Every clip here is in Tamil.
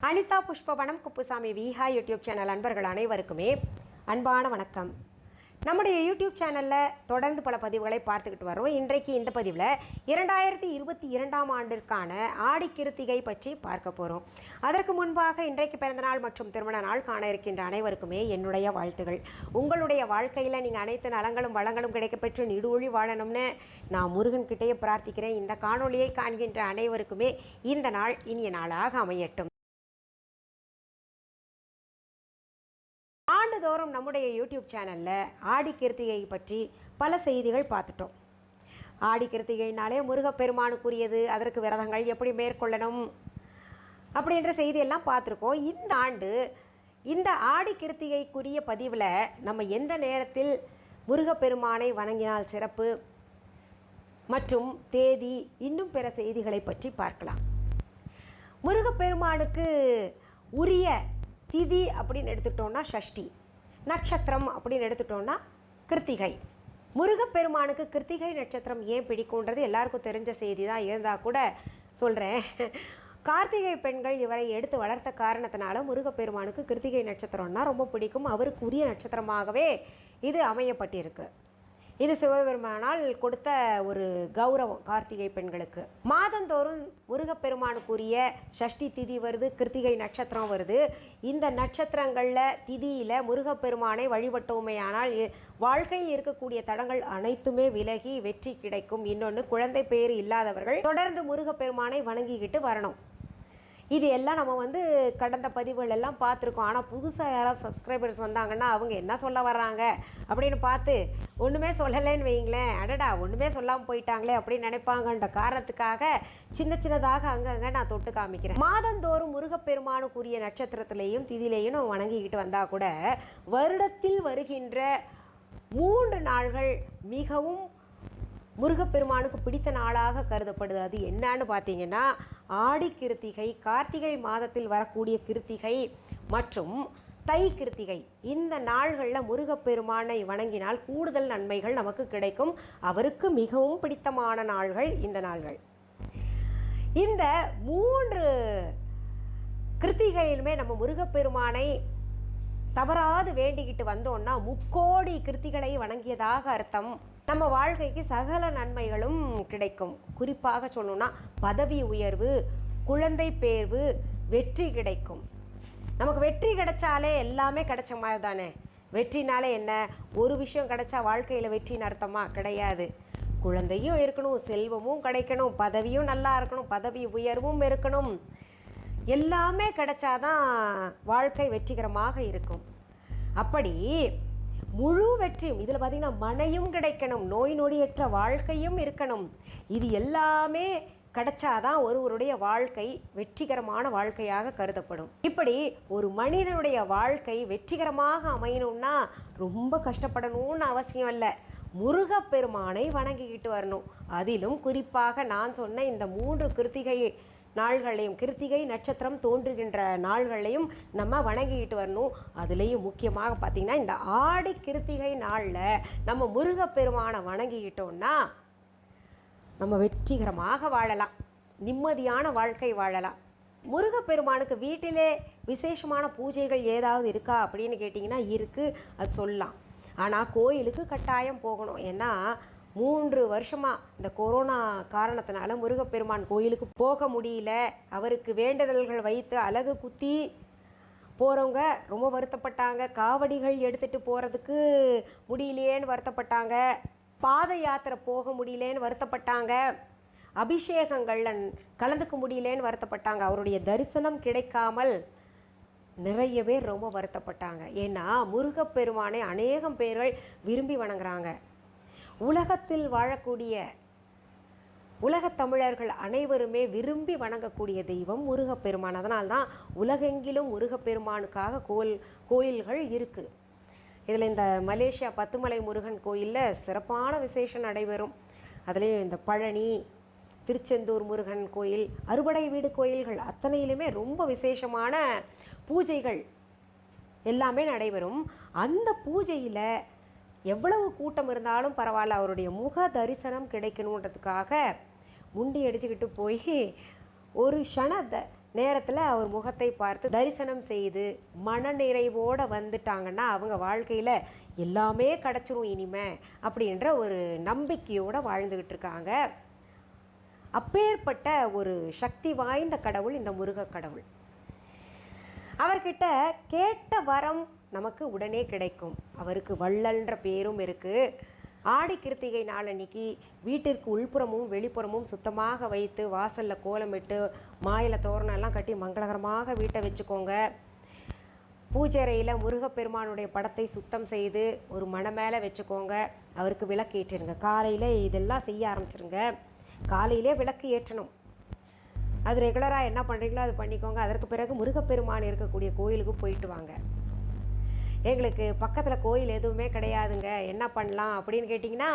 Anitha Pushpavanamkuppusamy Viha YouTube channel அன்பர்கள் அனைவருக்குமே அன்பான வணக்கம். நம்முடைய YouTube சேனலில் தொடர்ந்து பல பதிவுகளை பார்த்துக்கிட்டு வரோம். இன்றைக்கு இந்த பதிவில் 2022ஆம் ஆண்டிற்கான ஆடி கிருத்திகை பற்றி பார்க்க போகிறோம். அதற்கு முன்பாக இன்றைக்கு பிறந்தநாள் மற்றும் திருமண நாள் காண இருக்கின்ற அனைவருக்குமே என்னுடைய வாழ்த்துகள். உங்களுடைய வாழ்க்கையில் நீங்கள் அனைத்து நலங்களும் வளங்களும் கிடைக்கப்பெற்று நீடூழி வாழணும்னு நான் முருகன்கிட்டேயே பிரார்த்திக்கிறேன். இந்த காணொலியை காண்கின்ற அனைவருக்குமே இந்த நாள் இனிய நாளாக அமையட்டும். ஆண்டுதோறும் நம்முடைய யூடியூப் சேனலில் ஆடி கிருத்திகை பற்றி பல செய்திகள் பார்த்துட்டோம். ஆடி கிருத்திகைனாலே முருகப்பெருமானுக்குரியது, அதற்கு விரதங்கள் எப்படி மேற்கொள்ளணும் அப்படின்ற செய்தியெல்லாம் பார்த்துருக்கோம். இந்த ஆண்டு இந்த ஆடி கிருத்திகைக்குரிய பதிவில் நம்ம எந்த நேரத்தில் முருகப்பெருமானை வணங்கினால் சிறப்பு மற்றும் தேதி இன்னும் பிற செய்திகளை பற்றி பார்க்கலாம். முருகப்பெருமானுக்கு உரிய திதி அப்படின்னு எடுத்துட்டோம்னா ஷஷ்டி, நட்சத்திரம் அப்படின்னு எடுத்துட்டோம்னா கிருத்திகை. முருகப்பெருமானுக்கு கிருத்திகை நட்சத்திரம் ஏன் பிடிக்கும்ன்றது எல்லாருக்கும் தெரிஞ்ச செய்தி தான். இருந்தால் கூட சொல்கிறேன். கார்த்திகை பெண்கள் இவரை எடுத்து வளர்த்த காரணத்தினால முருகப்பெருமானுக்கு கிருத்திகை நட்சத்திரம்னா ரொம்ப பிடிக்கும். அவருக்கு உரிய நட்சத்திரமாகவே இது அமையப்பட்டிருக்கு. இது சிவபெருமானால் கொடுத்த ஒரு கௌரவம் கார்த்திகை பெண்களுக்கு. மாதந்தோறும் முருகப்பெருமானுக்குரிய ஷஷ்டி திதி வருது, கிருத்திகை நட்சத்திரம் வருது. இந்த நட்சத்திரங்களில் திதியில் முருகப்பெருமானை வழிபட்டோமையானால் வாழ்க்கையில் இருக்கக்கூடிய தடங்கள் அனைத்துமே விலகி வெற்றி கிடைக்கும். இன்னொன்று, குழந்தை பேர் இல்லாதவர்கள் தொடர்ந்து முருகப்பெருமானை வணங்கிக்கிட்டு வரணும். இது எல்லாம் நம்ம கடந்த பதிவுகள் எல்லாம் பார்த்துருக்கோம். ஆனால் புதுசாக யாராவது சப்ஸ்கிரைபர்ஸ் வந்தாங்கன்னா அவங்க என்ன சொல்ல வர்றாங்க அப்படின்னு பார்த்து ஒன்றுமே சொல்லலைன்னு வைங்களேன், அடடா ஒன்றுமே சொல்லாமல் போயிட்டாங்களே அப்படின்னு நினைப்பாங்கன்ற காரணத்துக்காக சின்னதாக அங்கங்கே நான் தொட்டு காமிக்கிறேன். மாதந்தோறும் முருகப்பெருமானுக்குரிய நட்சத்திரத்திலேயும் திதியிலையும் நம்ம வணங்கிக்கிட்டு வந்தால் கூட வருடத்தில் வருகின்ற 3 நாள்கள் மிகவும் முருகப்பெருமானுக்கு பிடித்த நாளாக கருதப்படுது. அது என்னன்னு பார்த்தீங்கன்னா ஆடி கிருத்திகை, கார்த்திகை மாதத்தில் வரக்கூடிய கிருத்திகை மற்றும் தை கிருத்திகை. இந்த நாள்களில் முருகப்பெருமானை வணங்கினால் கூடுதல் நன்மைகள் நமக்கு கிடைக்கும். அவருக்கு மிகவும் பிடித்தமான நாள்கள் இந்த நாள்கள். இந்த 3 கிருத்திகையிலுமே நம்ம முருகப்பெருமானை தவறாது வேண்டிக்கிட்டு வந்தோம்னா 3 கோடி கிருத்திகளை வணங்கியதாக அர்த்தம். நம்ம வாழ்க்கைக்கு சகல நன்மைகளும் கிடைக்கும். குறிப்பாக சொல்லணும்னா பதவி உயர்வு, குழந்தை பேர்வு, வெற்றி கிடைக்கும். நமக்கு வெற்றி கிடைச்சாலே எல்லாமே கிடைச்ச மாதிரி தானே. வெற்றினாலே என்ன, ஒரு விஷயம் கிடைச்சா வாழ்க்கையில் வெற்றின்னு அர்த்தமா? கிடையாது. குழந்தையும் இருக்கணும், செல்வமும் கிடைக்கணும், பதவியும் நல்லா இருக்கணும், பதவி உயர்வும் இருக்கணும். எல்லாமே கிடைச்சாதான் வாழ்க்கை வெற்றிகரமாக இருக்கும். அப்படி முழு வெற்றியும் இதில் பார்த்திங்கன்னா மனையும் கிடைக்கணும், நோய் நொடியற்ற வாழ்க்கையும் இருக்கணும். இது எல்லாமே கிடைச்சாதான் ஒருவருடைய வாழ்க்கை வெற்றிகரமான வாழ்க்கையாக கருதப்படும். இப்படி ஒரு மனிதனுடைய வாழ்க்கை வெற்றிகரமாக அமையணும்னா ரொம்ப கஷ்டப்படணும்னு அவசியம் இல்லை. முருகப்பெருமானை வணங்கிக்கிட்டு வரணும். அதிலும் குறிப்பாக நான் சொன்ன இந்த 3 கிருத்திகை நாள்களையும், கிருத்திகை நட்சத்திரம் தோன்றுகின்ற நாள்களையும் நம்ம வணங்கிக்கிட்டு வரணும். அதுலேயும் முக்கியமாக பார்த்திங்கன்னா இந்த ஆடி கிருத்திகை நாளில் நம்ம முருகப்பெருமானை வணங்கிக்கிட்டோம்னா நம்ம வெற்றிகரமாக வாழலாம், நிம்மதியான வாழ்க்கை வாழலாம். முருகப்பெருமானுக்கு வீட்டிலே விசேஷமான பூஜைகள் ஏதாவது இருக்கா அப்படின்னு கேட்டிங்கன்னா இருக்குது, அது சொல்லலாம். ஆனால் கோயிலுக்கு கட்டாயம் போகணும். ஏன்னா 3 வருஷமாக இந்த கொரோனா காரணத்தினால முருகப்பெருமான் கோயிலுக்கு போக முடியல. அவருக்கு வேண்டுதல்கள் வைத்து அலகு குத்தி போகிறவங்க ரொம்ப வருத்தப்பட்டாங்க. காவடிகள் எடுத்துகிட்டு போகிறதுக்கு முடியலையேன்னு வருத்தப்பட்டாங்க. பாத யாத்திரை போக முடியலேன்னு வருத்தப்பட்டாங்க. அபிஷேகங்களில் கலந்துக்க முடியலேன்னு வருத்தப்பட்டாங்க. அவருடைய தரிசனம் கிடைக்காமல் நிறைய பேர் ரொம்ப வருத்தப்பட்டாங்க. ஏன்னா முருகப்பெருமானை அநேகம் பேர்கள் விரும்பி வணங்குறாங்க. உலகத்தில் வாழக்கூடிய உலகத் தமிழர்கள் அனைவருமே விரும்பி வணங்கக்கூடிய தெய்வம் முருகப்பெருமான். அதனால்தான் உலகெங்கிலும் முருகப்பெருமானுக்காக கோயில்கள் இருக்குது. இதில் இந்த மலேசியா பத்துமலை முருகன் கோயிலில் சிறப்பான விசேஷம் நடைபெறும். அதுலேயும் இந்த பழனி, திருச்செந்தூர் முருகன் கோயில், அறுபடை வீடு கோயில்கள் அத்தனையிலுமே ரொம்ப விசேஷமான பூஜைகள் எல்லாமே நடைபெறும். அந்த பூஜையில் எவ்வளவு கூட்டம் இருந்தாலும் பரவாயில்ல, அவருடைய முக தரிசனம் கிடைக்கணுன்றதுக்காக முண்டி அடிச்சுக்கிட்டு போய் ஒரு க்ஷண நேரத்தில் அவர் முகத்தை பார்த்து தரிசனம் செய்து மனநிறைவோடு வந்துட்டாங்கன்னா அவங்க வாழ்க்கையில் எல்லாமே கிடச்சிரும் இனிமே அப்படின்ற ஒரு நம்பிக்கையோடு வாழ்ந்துக்கிட்டு இருக்காங்க. அப்பேற்பட்ட ஒரு சக்தி வாய்ந்த கடவுள் இந்த முருக கடவுள். அவர்கிட்ட கேட்ட வரம் நமக்கு உடனே கிடைக்கும். அவருக்கு வள்ளல்ன்ற பேரும் இருக்குது. ஆடி கிருத்திகை நாள் அன்னைக்கு வீட்டிற்கு உள்புறமும் வெளிப்புறமும் சுத்தமாக வைத்து வாசலில் கோலமிட்டு மாயில தோரணம் எல்லாம் கட்டி மங்களகரமாக வீட்டை வச்சுக்கோங்க. பூஜை அறையில் முருகப்பெருமானுடைய படத்தை சுத்தம் செய்து ஒரு மணை மேலே வச்சுக்கோங்க. அவருக்கு விளக்கு ஏற்றிருங்க. காலையில் இதெல்லாம் செய்ய ஆரம்பிச்சிருங்க. காலையிலே விளக்கு ஏற்றணும். அது ரெகுலராக என்ன பண்ணுறீங்களோ அது பண்ணிக்கோங்க. அதற்கு பிறகு முருகப்பெருமான் இருக்கக்கூடிய கோயிலுக்கு போயிட்டு வாங்க. எங்களுக்கு பக்கத்தில் கோயில் எதுவுமே கிடையாதுங்க, என்ன பண்ணலாம் அப்படின்னு கேட்டிங்கன்னா,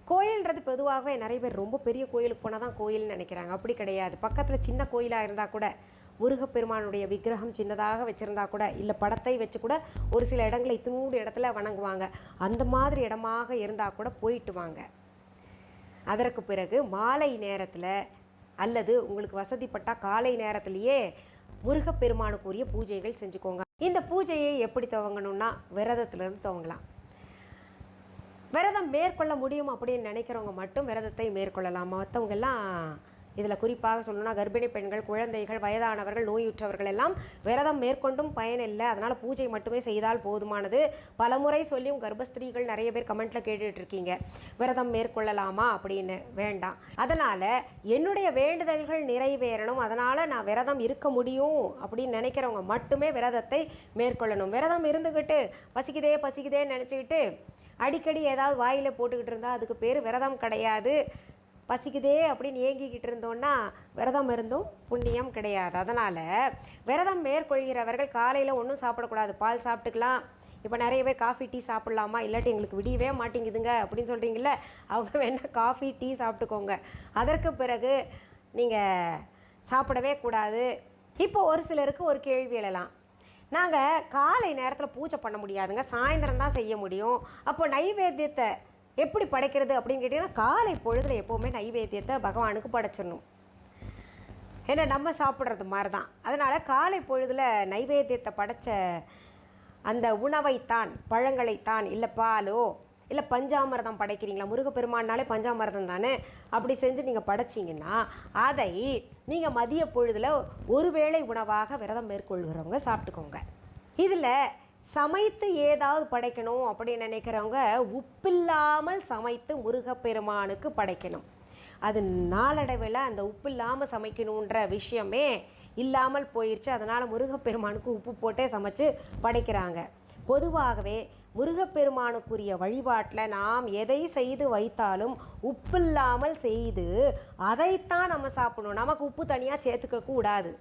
கோயில்ன்றது பொதுவாகவே நிறைய பேர் ரொம்ப பெரிய கோயிலுக்கு போனால் தான் கோயில்னு நினைக்கிறாங்க. அப்படி கிடையாது. பக்கத்தில் சின்ன கோயிலாக இருந்தால் கூட, முருகப்பெருமானுடைய விக்கிரகம் சின்னதாக வச்சுருந்தா கூட, இல்லை படத்தை வச்சு கூட ஒரு சில இடங்களை இத்தினூடு இடத்துல வணங்குவாங்க. அந்த மாதிரி இடமாக இருந்தால் கூட போயிட்டு வாங்க. அதற்கு பிறகு மாலை நேரத்தில் அல்லது உங்களுக்கு வசதிப்பட்டால் காலை நேரத்திலேயே முருகப்பெருமானுக்குரிய பூஜைகள் செஞ்சுக்கோங்க. இந்த பூஜையை எப்படி துவங்கணும்னா, விரதத்திலிருந்து துவங்கலாம். விரதம் மேற்கொள்ள முடியும் அப்படின்னு நினைக்கிறவங்க மட்டும் விரதத்தை மேற்கொள்ளலாம். மற்றவங்கெல்லாம் இதில் குறிப்பாக சொல்லணும்னா கர்ப்பிணி பெண்கள், குழந்தைகள், வயதானவர்கள், நோயுற்றவர்கள் எல்லாம் விரதம் மேற்கொண்டும் பயனில்லை. அதனால் பூஜை மட்டுமே செய்தால் போதுமானது. பலமுறை சொல்லியும் கர்ப்பஸ்திரீகள் நிறைய பேர் கமெண்ட்டில் கேட்டுட்டு இருக்கீங்க, விரதம் மேற்கொள்ளலாமா அப்படின்னு. வேண்டாம். அதனால் என்னுடைய வேண்டுதல்கள் நிறைவேறணும், அதனால் நான் விரதம் இருக்க முடியும் அப்படின்னு நினைக்கிறவங்க மட்டுமே விரதத்தை மேற்கொள்ளணும். விரதம் இருந்துக்கிட்டு பசிக்குதேன்னு நினச்சிக்கிட்டு அடிக்கடி ஏதாவது வாயில் போட்டுக்கிட்டு இருந்தால் அதுக்கு பேர் விரதம் கிடையாது. பசிக்குதே அப்படின்னு ஏங்கிக்கிட்டு இருந்தோன்னா விரதம் இருந்தும் புண்ணியம் கிடையாது. அதனால் விரதம் மேற்கொள்கிறவர்கள் காலையில் ஒன்றும் சாப்பிடக்கூடாது, பால் சாப்பிட்டுக்கலாம். இப்போ நிறைய பேர் காஃபி டீ சாப்பிட்லாமா, இல்லாட்டி எங்களுக்கு விடியவே மாட்டேங்குதுங்க அப்படின்னு சொல்கிறீங்கள, அவங்க வேணால் காஃபி டீ சாப்பிட்டுக்கோங்க. அதற்கு பிறகு நீங்கள் சாப்பிடவே கூடாது. இப்போ ஒரு சிலருக்கு ஒரு கேள்வி எழலாம், நாங்கள் காலை நேரத்தில் பூஜை பண்ண முடியாதுங்க, சாயந்தரம் தான் செய்ய முடியும், அப்போ நைவேத்தியத்தை எப்படி படைக்கிறது அப்படின்னு கேட்டிங்கன்னா, காலை பொழுதில் எப்போவுமே நைவேத்தியத்தை பகவானுக்கு படைச்சிடணும். ஏன்னா நம்ம சாப்பிட்றது மாதிரி தான். அதனால் காலை பொழுதில் நைவேத்தியத்தை படைச்ச அந்த உணவைத்தான், பழங்களைத்தான், இல்லை பாலோ இல்லை பஞ்சாமிரதம் படைக்கிறீங்களா, முருகப்பெருமானாலே பஞ்சாமிரதம் தானே, அப்படி செஞ்சு நீங்கள் படைச்சிங்கன்னா அதை நீங்கள் மதிய பொழுதில் ஒருவேளை உணவாக விரதம் மேற்கொள்கிறவங்க சாப்பிட்டுக்கோங்க. இதில் சமைத்து ஏதாவது படைக்கணும் அப்படின்னு நினைக்கிறவங்க உப்பில்லாமல் சமைத்து முருகப்பெருமானுக்கு படைக்கணும். அது நாளடைவில் அந்த உப்பு இல்லாமல் சமைக்கணுன்ற விஷயமே இல்லாமல் போயிடுச்சு. அதனால் முருகப்பெருமானுக்கு உப்பு போட்டே சமைச்சு படைக்கிறாங்க. பொதுவாகவே முருகப்பெருமானுக்குரிய வழிபாட்டில் நாம் எதை செய்து வைத்தாலும் உப்பில்லாமல் செய்து அதைத்தான் நம்ம சாப்பிடணும். நமக்கு உப்பு தனியாக சேர்த்துக்க கூடாது.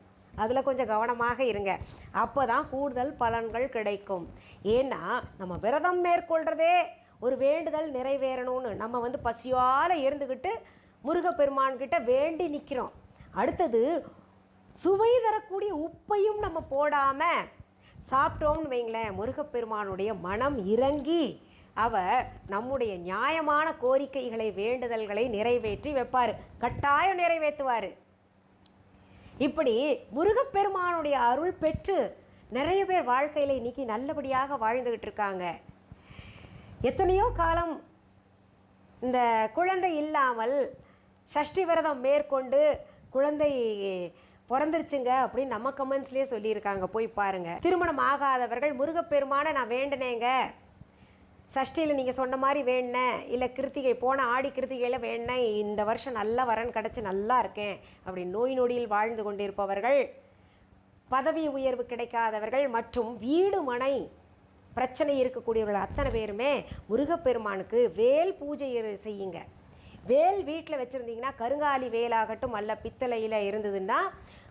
அதில் கொஞ்சம் கவனமாக இருங்க. அப்போ தான் கூடுதல் பலன்கள் கிடைக்கும். ஏன்னா நம்ம விரதம் மேற்கொள்கிறதே ஒரு வேண்டுதல் நிறைவேறணும்னு நம்ம பசியால் இருந்துக்கிட்டு முருகப்பெருமான்கிட்ட வேண்டி நிற்கிறோம். அடுத்தது சுவை தரக்கூடிய உப்பையும் நம்ம போடாமல் சாப்பிட்டோம்னு வைங்களேன், முருகப்பெருமானுடைய மனம் இறங்கி அவர் நம்முடைய நியாயமான கோரிக்கைகளை, வேண்டுதல்களை நிறைவேற்றி வைப்பார். கட்டாயம் நிறைவேற்றுவார். இப்படி முருகப்பெருமானுடைய அருள் பெற்று நிறைய பேர் வாழ்க்கையில் இன்னைக்கு நல்லபடியாக வாழ்ந்துக்கிட்டு இருக்காங்க. எத்தனையோ காலம் இந்த குழந்தை இல்லாமல் சஷ்டி விரதம் மேற்கொண்டு குழந்தை பிறந்துருச்சுங்க அப்படின்னு நம்ம கமெண்ட்ஸ்லேயே சொல்லியிருக்காங்க, போய் பாருங்கள். திருமணம் ஆகாதவர்கள் முருகப்பெருமானை நான் வேண்டினேங்க, சஷ்டியில் நீங்கள் சொன்ன மாதிரி வேண்டினேன், இல்லை கிருத்திகை போன ஆடி கிருத்திகையில் வேண்டினேன், இந்த வருஷம் நல்ல வரன் கிடச்சி நல்லா இருக்கேன் அப்படி நோய் நொடியில் வாழ்ந்து கொண்டிருப்பவர்கள், பதவி உயர்வு கிடைக்காதவர்கள் மற்றும் வீடு மனை பிரச்சனை இருக்கக்கூடியவர்கள் அத்தனை பேருமே முருகப்பெருமானுக்கு வேல் பூஜை செய்யுங்க. வேல் வீட்டில் வச்சுருந்தீங்கன்னா, கருங்காலி வேலாகட்டும் அல்ல பித்தளையில் இருந்ததுன்னா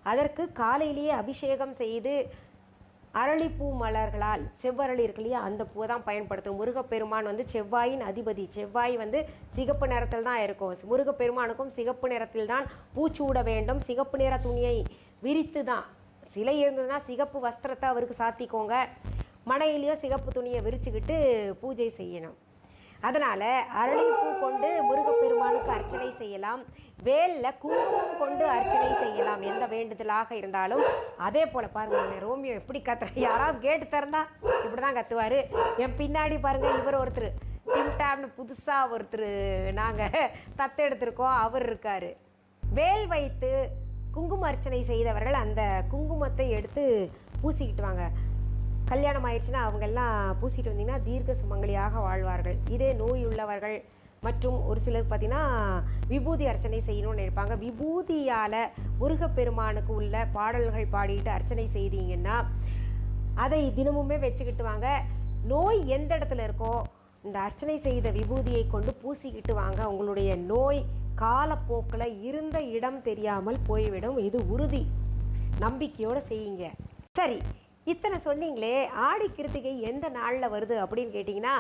அதற்கு காலையிலேயே அபிஷேகம் செய்து அரளிப்பூ மலர்களால், செவ்வரளி இருக்கு இல்லையா, அந்த பூவை தான் பயன்படுத்தும். முருகப்பெருமான் செவ்வாயின் அதிபதி. செவ்வாய் சிகப்பு நிறத்தில் தான் இருக்கும். முருகப்பெருமானுக்கும் சிகப்பு நிறத்தில் தான் பூச்சூட வேண்டும். சிகப்பு நிற துணியை விரித்து தான், சிலை இருந்ததுன்னா சிகப்பு வஸ்திரத்தை அவருக்கு சாத்திக்கோங்க. மனையிலையோ சிகப்பு துணியை விரிச்சுக்கிட்டு பூஜை செய்யணும். அதனால் அரளிப்பூ கொண்டு முருகப்பெருமானுக்கு அர்ச்சனை செய்யலாம், வேலில் குங்குமம் கொண்டு அர்ச்சனை செய்யலாம் எந்த வேண்டுதலாக இருந்தாலும். அதே போல் பாருங்கள் ரோமியோ எப்படி கத்துற, யாராவது கேட்டு திறந்தா இப்படி தான் கத்துவார். என் பின்னாடி பாருங்கள் இவர் ஒருத்தர் டிம்டாப்னு புதுசாக ஒருத்தர் நாங்கள் தத்தெடுத்திருக்கோம், அவர் இருக்கார். வேல் வைத்து குங்கும அர்ச்சனை செய்தவர்கள் அந்த குங்குமத்தை எடுத்து பூசிக்கிட்டு வாங்க. கல்யாணம் ஆயிடுச்சுன்னா அவங்கெல்லாம் பூசிட்டு வந்தீங்கன்னா தீர்க்க சுமங்கலியாக வாழ்வார்கள். இதே நோய் உள்ளவர்கள் மற்றும் ஒரு சிலர் பார்த்திங்கன்னா விபூதி அர்ச்சனை செய்யணும்னு நினைப்பாங்க. விபூதியால் முருகப்பெருமானுக்கு உள்ள பாடல்கள் பாடிட்டு அர்ச்சனை செய்தீங்கன்னா அதை தினமுமே வச்சுக்கிட்டு வாங்க. நோய் எந்த இடத்துல இருக்கோ இந்த அர்ச்சனை செய்த விபூதியை கொண்டு பூசிக்கிட்டு வாங்க. உங்களுடைய நோய் காலப்போக்கில் இருந்த இடம் தெரியாமல் போய்விடும். இது உறுதி, நம்பிக்கையோடு செய்யுங்க. சரி, இத்தனை சொன்னீங்களே, ஆடி கிருத்திகை எந்த நாளில் வருது அப்படின்னு கேட்டிங்கன்னா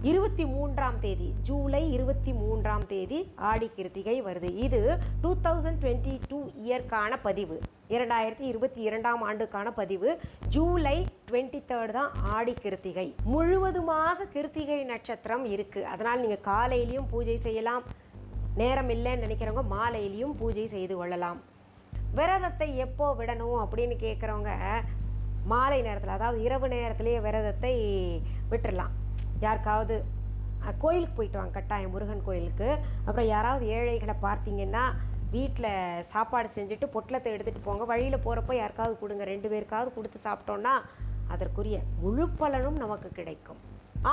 23ஆம் தேதி, ஜூலை 23ஆம் தேதி ஆடி கிருத்திகை வருது. இது 2022 இயர்க்கான பதிவு, 2022ஆம் ஆண்டுக்கான பதிவு. ஜூலை 23 தான் ஆடி கிருத்திகை. முழுவதுமாக கிருத்திகை நட்சத்திரம் இருக்குது. அதனால் நீங்கள் காலையிலையும் பூஜை செய்யலாம், நேரம் இல்லைன்னு நினைக்கிறவங்க மாலையிலையும் பூஜை செய்து கொள்ளலாம். விரதத்தை எப்போ விடணும் அப்படின்னு கேட்குறவங்க மாலை நேரத்தில், அதாவது இரவு நேரத்திலேயே விரதத்தை விட்டுடலாம். யாருக்காவது கோயிலுக்கு போயிட்டு வாங்க, கட்டாயம் முருகன் கோயிலுக்கு. அப்புறம் யாராவது ஏழைகளை பார்த்தீங்கன்னா வீட்டில் சாப்பாடு செஞ்சுட்டு பொட்டலத்தை எடுத்துகிட்டு போங்க. வழியில் போகிறப்போ யாருக்காவது கொடுங்க, 2 பேருக்காவது கொடுத்து சாப்பிட்டோன்னா அதற்குரிய முழு பலனும் நமக்கு கிடைக்கும்.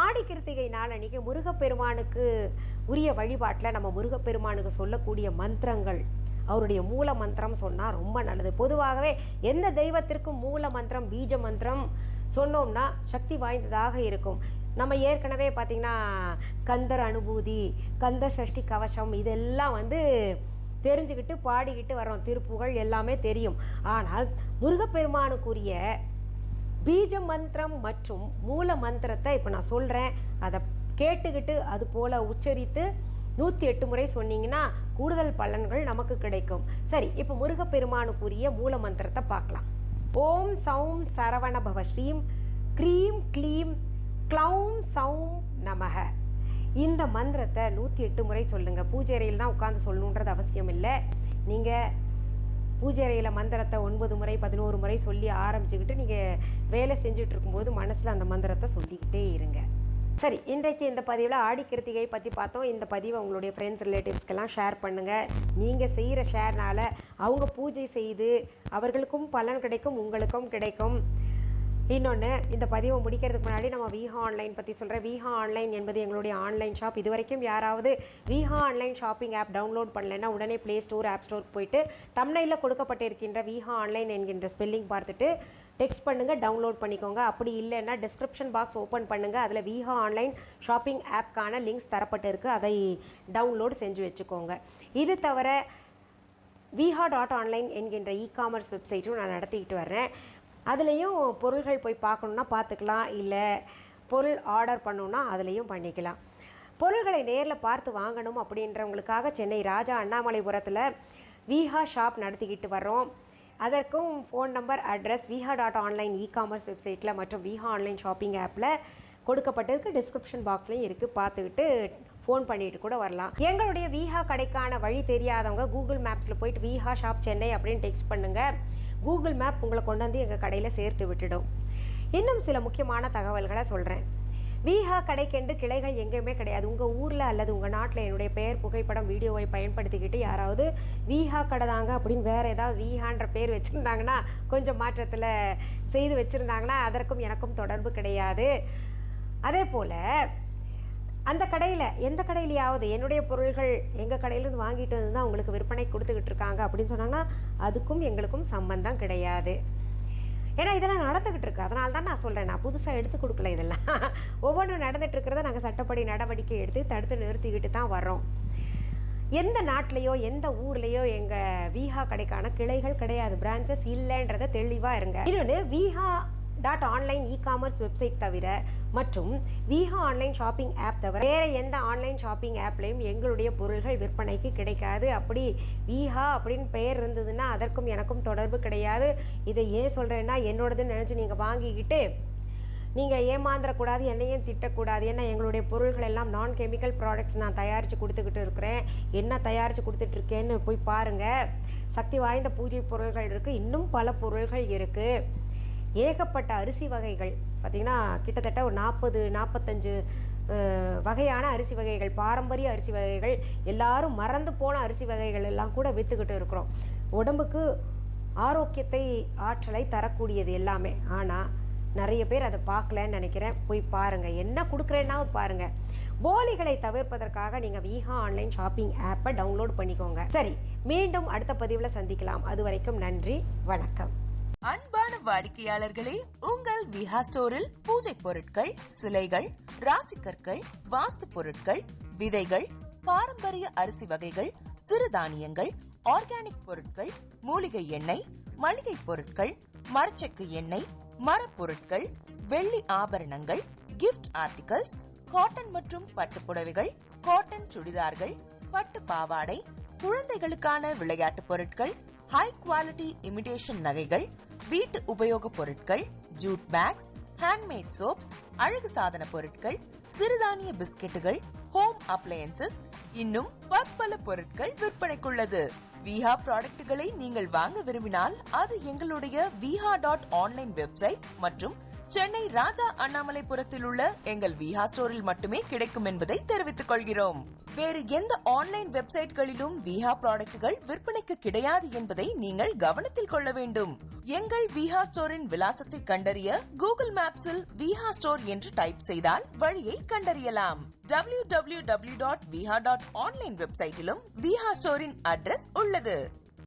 ஆடி கிருத்திகை நாள் அன்றைக்கி முருகப்பெருமானுக்கு உரிய வழிபாட்டில் நம்ம முருகப்பெருமானுக்கு சொல்லக்கூடிய மந்திரங்கள், அவருடைய மூல மந்திரம் சொன்னால் ரொம்ப நல்லது. பொதுவாகவே எந்த தெய்வத்திற்கும் மூல மந்திரம், பீஜ மந்திரம் சொன்னோம்னா சக்தி வாய்ந்ததாக இருக்கும். நம்ம ஏற்கனவே பார்த்திங்கன்னா கந்தர் அனுபூதி, கந்த சஷ்டி கவசம் இதெல்லாம் தெரிஞ்சுக்கிட்டு பாடிக்கிட்டு வரோம், திருப்புகழ் எல்லாமே தெரியும். ஆனால் முருகப்பெருமானுக்குரிய பீஜ மந்திரம் மற்றும் மூல மந்திரத்தை இப்போ நான் சொல்கிறேன், அதை கேட்டுக்கிட்டு அது போல் உச்சரித்து 108 முறை சொன்னீங்கன்னா கூடுதல் பலன்கள் நமக்கு கிடைக்கும். சரி, இப்போ முருகப்பெருமானுக்குரிய மூல மந்திரத்தை பார்க்கலாம். ஓம் சௌம் சரவண பவ ஸ்ரீம் க்ரீம் க்ளீம் க்ளௌம் சௌம் நமக. இந்த மந்திரத்தை 108 முறை சொல்லுங்கள். பூஜை அறையில் தான் உட்காந்து சொல்லணுன்றது அவசியம் இல்லை. நீங்கள் பூஜை அறையில் மந்திரத்தை 9 முறை 11 முறை சொல்லி ஆரம்பிச்சுக்கிட்டு நீங்கள் வேலை செஞ்சுட்டு இருக்கும்போது மனசில் அந்த மந்திரத்தை சொல்லிக்கிட்டே இருங்க. சரி, இன்றைக்கு இந்த பதிவில் ஆடி கிருத்திகை பற்றி பார்த்தோம். இந்த பதிவை உங்களுடைய ஃப்ரெண்ட்ஸ் ரிலேட்டிவ்ஸ்க்கெல்லாம் ஷேர் பண்ணுங்கள். நீங்கள் செய்கிற ஷேர்னால் அவங்க பூஜை செய்து அவர்களுக்கும் பலன் கிடைக்கும், உங்களுக்கும் கிடைக்கும். இன்னொன்று, இந்த பதிவை முடிக்கிறதுக்கு முன்னாடி நம்ம விஹா ஆன்லைன் பற்றி சொல்கிறேன். விஹா ஆன்லைன் என்பது எங்களுடைய ஆன்லைன் ஷாப். இது வரைக்கும் யாராவது Viha online shopping app download பண்ணலைன்னா உடனே ப்ளே ஸ்டோர், ஆப் ஸ்டோருக்கு போயிட்டு தம்ப்நெயிலில் கொடுக்கப்பட்டிருக்கின்ற விஹா ஆன்லைன் என்கின்ற ஸ்பெல்லிங் பார்த்துட்டு டெக்ஸ்ட் பண்ணுங்கள், டவுன்லோட் பண்ணிக்கோங்க. அப்படி இல்லைன்னா டிஸ்கிரிப்ஷன் பாக்ஸ் ஓப்பன் பண்ணுங்கள், அதில் விஹா ஆன்லைன் ஷாப்பிங் ஆப்க்கான லிங்க்ஸ் தரப்பட்டு இருக்குது, அதை டவுன்லோட் செஞ்சு வச்சுக்கோங்க. இது தவிர viha.online என்கின்ற இ-காமர்ஸ் வெப்சைட்டும் நான் நடத்திக்கிட்டு வர்றேன். அதுலேயும் பொருள்கள் போய் பார்க்கணுன்னா பார்த்துக்கலாம், இல்லை பொருள் ஆர்டர் பண்ணணுன்னா அதுலேயும் பண்ணிக்கலாம். பொருள்களை நேரில் பார்த்து வாங்கணும் அப்படின்றவங்களுக்காக சென்னை ராஜா அண்ணாமலைபுரத்தில் விஹா ஷாப் நடத்திக்கிட்டு வர்றோம். அதற்கும் phone number, address viha.online e-commerce வெப்சைட்டில் மற்றும் விஹா ஆன்லைன் ஷாப்பிங் ஆப்பில் கொடுக்கப்பட்டிருக்கு. டிஸ்கிரிப்ஷன் பாக்ஸ்லையும் இருக்குது, பார்த்துக்கிட்டு ஃபோன் பண்ணிட்டு கூட வரலாம். எங்களுடைய விஹா கடைக்கான வழி தெரியாதவங்க கூகுள் மேப்ஸில் போயிட்டு விஹா ஷாப் சென்னை அப்படின்னு டெக்ஸ்ட் பண்ணுங்கள். கூகுள் மேப் உங்களை கொண்டு வந்து எங்கள் கடையில் சேர்த்து விட்டுடும். இன்னும் சில முக்கியமான தகவல்களை சொல்கிறேன். விஹா கடைக்கென்று கிளைகள் எங்கேயுமே கிடையாது. உங்கள் ஊரில் அல்லது உங்கள் நாட்டில் என்னுடைய பெயர், புகைப்படம், வீடியோவை பயன்படுத்திக்கிட்டு யாராவது விஹா கடை தாங்க அப்படின்னு வேறு ஏதாவது விஹான்ற பேர் வச்சுருந்தாங்கன்னா, கொஞ்சம் மாற்றத்தில் செய்து வச்சுருந்தாங்கன்னா அதற்கும் எனக்கும் தொடர்பு கிடையாது. அதே போல் அந்த கடையில் எந்த கடையிலையாவது என்னுடைய பொருள்கள் எங்கள் கடையிலேருந்து வாங்கிட்டு வந்து தான் உங்களுக்கு விற்பனை கொடுத்துக்கிட்டு இருக்காங்க அப்படின்னு சொன்னாங்கன்னா அதுக்கும் எங்களுக்கும் சம்பந்தம் கிடையாது. ஏன்னா இதெல்லாம் நடந்துக்கிட்டு இருக்கு, அதனால தான் நான் சொல்கிறேன். நான் புதுசாக எடுத்து கொடுக்கல, இதெல்லாம் ஒவ்வொன்றும் நடந்துகிட்ருக்கிறத நாங்கள் சட்டப்படி நடவடிக்கை எடுத்து தடுத்து நிறுத்திக்கிட்டு தான் வர்றோம். எந்த நாட்டிலையோ எந்த ஊர்லேயோ எங்கள் விஹா கடைக்கான கிளைகள் கிடையாது, பிரான்ச்சஸ் இல்லைன்றதை தெளிவாக இருங்க. இன்னொன்று, viha.online இ-காமர்ஸ் வெப்சைட் தவிர மற்றும் விஹா ஆன்லைன் ஷாப்பிங் ஆப் தவிர வேறு எந்த ஆன்லைன் ஷாப்பிங் ஆப்லேயும் எங்களுடைய பொருள்கள் விற்பனைக்கு கிடைக்காது. அப்படி விஹா அப்படின்னு பெயர் இருந்ததுன்னா அதற்கும் எனக்கும் தொடர்பு கிடையாது. இதை ஏன் சொல்கிறேன்னா, என்னோடதுன்னு நினச்சி நீங்கள் வாங்கிக்கிட்டு நீங்கள் ஏமாந்துடக்கூடாது, என்னையும் திட்டக்கூடாது. ஏன்னா எங்களுடைய பொருள்கள் எல்லாம் நான் கெமிக்கல் ப்ராடக்ட்ஸ் நான் தயாரித்து கொடுத்துக்கிட்டு இருக்கிறேன். என்ன தயாரித்து கொடுத்துட்ருக்கேன்னு போய் பாருங்கள். சக்தி வாய்ந்த பூஜை பொருள்கள் இருக்குது, இன்னும் பல பொருள்கள் இருக்குது. ஏகப்பட்ட அரிசி வகைகள் பார்த்திங்கன்னா கிட்டத்தட்ட ஒரு 40-45 வகையான அரிசி வகைகள், பாரம்பரிய அரிசி வகைகள், எல்லாரும் மறந்து போன அரிசி வகைகள் எல்லாம் கூட விற்றுக்கிட்டு இருக்கிறோம். உடம்புக்கு ஆரோக்கியத்தை, ஆற்றலை தரக்கூடியது எல்லாமே. ஆனால் நிறைய பேர் அதை பார்க்கலன்னு நினைக்கிறேன். போய் பாருங்கள், என்ன கொடுக்குறேன்னா பாருங்கள். போலிகளை தவிர்ப்பதற்காக நீங்கள் விஹா ஆன்லைன் ஷாப்பிங் ஆப்பை டவுன்லோட் பண்ணிக்கோங்க. சரி, மீண்டும் அடுத்த பதிவில் சந்திக்கலாம். அது வரைக்கும் நன்றி, வணக்கம். அன்பான வாடிக்கையாளர்களே, உங்கள் விஹா ஸ்டோரில் பூஜை பொருட்கள், சிலைகள், ராசிக்கற்கள், வாஸ்து பொருட்கள், விதைகள், பாரம்பரிய அரிசி வகைகள், சிறுதானியங்கள், ஆர்கானிக் பொருட்கள், மூலிகை எண்ணெய், மளிகை பொருட்கள், மரச்செக்கு எண்ணெய், மரப்பொருட்கள், வெள்ளி ஆபரணங்கள், கிஃப்ட் ஆர்டிகல்ஸ், காட்டன் மற்றும் பட்டு புடவைகள், காட்டன் சுடிதார்கள், பட்டு பாவாடை, குழந்தைகளுக்கான விளையாட்டு பொருட்கள், ஹை குவாலிட்டி இமிடேஷன் நகைகள், வீட்டு உபயோக பொருட்கள், ஜூட் பேக்ஸ், ஹேண்ட்மேட் சோப்ஸ், அழகு சாதன பொருட்கள், சிறுதானிய பிஸ்கெட்டுகள், ஹோம் அப்ளையன்சஸ், இன்னும் பற்பல பொருட்கள் விற்பனைக்குள்ளது. விஹா ப்ராடக்ட்களை நீங்கள் வாங்க விரும்பினால் அது எங்களுடைய viha.online வெப்சைட் மற்றும் சென்னை ராஜா அண்ணாமலைபுரத்தில் உள்ள எங்கள் விஹா ஸ்டோரில் மட்டுமே கிடைக்கும் என்பதை தெரிவித்துக் கொள்கிறோம். வேறு எந்த ஆன்லைன் வெப்சைட்களிலும் விஹா ப்ராடக்ட்கள் விற்பனைக்கு கிடையாது என்பதை நீங்கள் கவனத்தில் கொள்ள வேண்டும். எங்கள் விஹா ஸ்டோரின் விலாசத்தை கண்டறிய கூகுள் மேப்ஸில் விஹா ஸ்டோர் என்று டைப் செய்தால் வழியை கண்டறியலாம். www.viha.online வெப்சைட்டிலும் விஹா ஸ்டோரின் அட்ரஸ் உள்ளது.